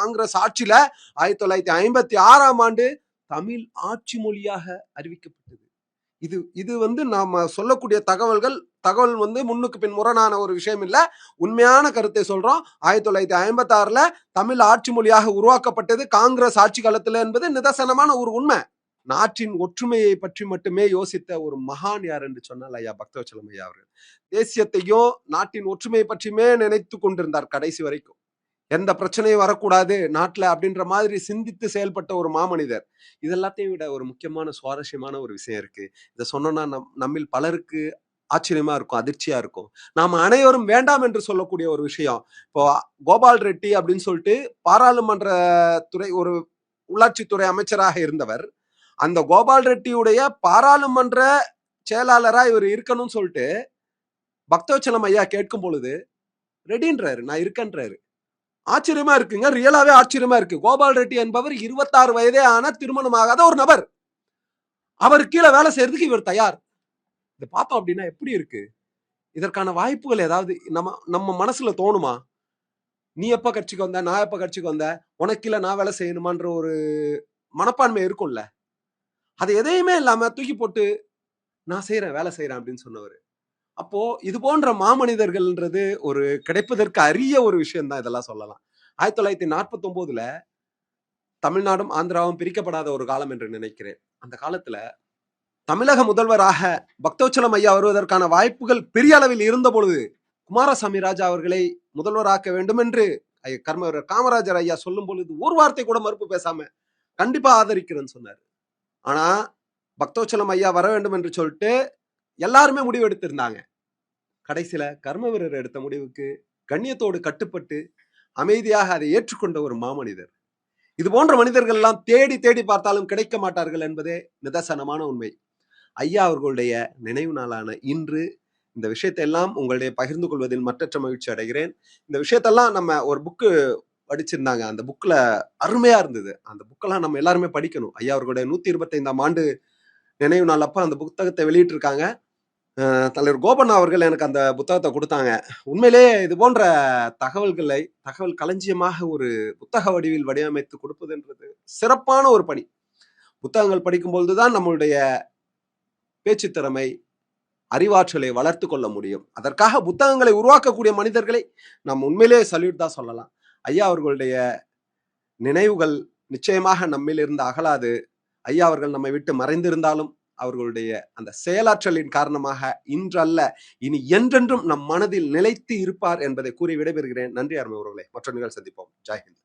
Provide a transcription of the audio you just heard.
காங்கிரஸ் ஆட்சியில 1956ஆம் ஆண்டு தமிழ் ஆட்சி மொழியாக அறிவிக்கப்பட்டது. இது நாம சொல்லக்கூடிய தகவல் முன்னுக்கு பின் முரணான ஒரு விஷயம் இல்ல. உண்மையான கருத்தை சொல்றோம். 1956ல தமிழ் ஆட்சி மொழியாக உருவாக்கப்பட்டது காங்கிரஸ் ஆட்சி காலத்துல என்பது நிதர்சனமான ஒரு உண்மை. நாட்டின் ஒற்றுமையை பற்றி மட்டுமே யோசித்த ஒரு மகான் யார் என்று சொன்னால் ஐயா பக்தவச்சலம் ஐயா அவர்கள். தேசியத்தையும் நாட்டின் ஒற்றுமையை பற்றியுமே நினைத்து கொண்டிருந்தார் கடைசி வரைக்கும். எந்த பிரச்சனையும் வரக்கூடாது நாட்டுல அப்படின்ற மாதிரி சிந்தித்து செயல்பட்ட ஒரு மாமனிதர். இது எல்லாத்தையும் விட ஒரு முக்கியமான சுவாரஸ்யமான ஒரு விஷயம் இருக்கு. இதை சொன்னோம்னா நம்மில் பலருக்கு ஆச்சரியமா இருக்கும், அதிர்ச்சியா இருக்கும். நாம அனைவரும் வேண்டாம் என்று சொல்லக்கூடிய ஒரு விஷயம். இப்போ கோபால் ரெட்டி அப்படின்னு சொல்லிட்டு பாராளுமன்ற துறை ஒரு உள்ளாட்சித்துறை அமைச்சராக இருந்தவர். அந்த கோபால் ரெட்டியுடைய பாராளுமன்ற செயலாளரா இவர் இருக்கணும்னு சொல்லிட்டு பக்தவச்சலம் ஐயா கேட்கும் பொழுது ரெடின்றாரு, நான் இருக்கேன்றாரு. ஆச்சரியமா இருக்குங்க, ரியலாவே ஆச்சரியமா இருக்கு. கோபால் ரெட்டி என்பவர் 26 வயதே ஆன திருமணமாகாத ஒரு நபர். அவர் கீழே வேலை செய்யறதுக்கு இவர் தயார். இதை பார்த்தோம் அப்படின்னா எப்படி இருக்கு? இதற்கான வாய்ப்புகள் ஏதாவது நம்ம மனசுல தோணுமா? நீ எப்ப கட்சிக்கு வந்த, நான் எப்ப கட்சிக்கு வந்த, உனக்கு கீழே நான் வேலை செய்யணுமான்ற ஒரு மனப்பான்மை இருக்கும்ல. அது எதையுமே இல்லாம தூக்கி போட்டு நான் செய்யறேன், வேலை செய்யறேன் அப்படின்னு சொன்னவர். அப்போ இது போன்ற மாமனிதர்கள்ன்றது ஒரு கிடைப்பதற்கு அரிய ஒரு விஷயம் தான். இதெல்லாம் சொல்லலாம். 1949ல தமிழ்நாடும் ஆந்திராவும் பிரிக்கப்படாத ஒரு காலம் என்று நினைக்கிறேன். அந்த காலத்துல தமிழக முதல்வராக பக்தவச்சலம் ஐயா வருவதற்கான வாய்ப்புகள் பெரிய அளவில் இருந்த பொழுது குமாரசாமி ராஜா அவர்களை முதல்வராக்க வேண்டும் என்று கர்மவீரர் காமராஜர் ஐயா சொல்லும் பொழுது ஒரு வார்த்தை கூட மறுப்பு பேசாம கண்டிப்பா ஆதரிக்கிறேன்னு சொன்னார். ஆனா பக்தவச்சலம் ஐயா வர வேண்டும் என்று சொல்லிட்டு எல்லாருமே முடிவு எடுத்திருந்தாங்க. கடைசியில கர்மவீரர் எடுத்த முடிவுக்கு கண்ணியத்தோடு கட்டுப்பட்டு அமைதியாக அதை ஏற்றுக்கொண்ட ஒரு மாமனிதர். இது போன்ற மனிதர்கள் எல்லாம் தேடி தேடி பார்த்தாலும் கிடைக்க மாட்டார்கள் என்பதே நிதர்சனமான உண்மை. ஐயா அவர்களுடைய நினைவு நாளான இன்று இந்த விஷயத்தை எல்லாம் உங்களுடைய பகிர்ந்து கொள்வதில் மற்றற்ற மகிழ்ச்சி அடைகிறேன். இந்த விஷயத்தெல்லாம் நம்ம ஒரு புக்கு படிச்சிருந்தாங்க. அந்த புக்ல அருமையா இருந்தது. அந்த புக்கெல்லாம் நம்ம எல்லாருமே படிக்கணும். ஐயா அவர்களுடைய 125ஆம் ஆண்டு நினைவு நாள் அப்ப அந்த புத்தகத்தை வெளியிட்டு இருக்காங்க. தலைவர் கோபண்ணா அவர்கள் எனக்கு அந்த புத்தகத்தை கொடுத்தாங்க. உண்மையிலே இது போன்ற தகவல் களஞ்சியமாக ஒரு புத்தக வடிவில் வடிவமைத்து கொடுப்பதுன்றது சிறப்பான ஒரு பணி. புத்தகங்கள் படிக்கும் பொழுதுதான் நம்மளுடைய பேச்சு திறமை, அறிவாற்றலை வளர்த்து கொள்ள முடியும். அதற்காக புத்தகங்களை உருவாக்கக்கூடிய மனிதர்களை நாம் உண்மையிலே சல்யூட் தான் சொல்லலாம். ஐயா அவர்களுடைய நினைவுகள் நிச்சயமாக நம்மில் இருந்து அகலாது. ஐயா அவர்கள் நம்மை விட்டு மறைந்திருந்தாலும் அவர்களுடைய அந்த செயலாற்றலின் காரணமாக இன்றல்ல இனி என்றென்றும் நம் மனதில் நிலைத்து இருப்பார் என்பதை கூறி விடைபெறுகிறேன். நன்றி அருமை உறவுகளே. மற்ற நிகழ்ச்சி சந்திப்போம். ஜெய் ஹிந்த்.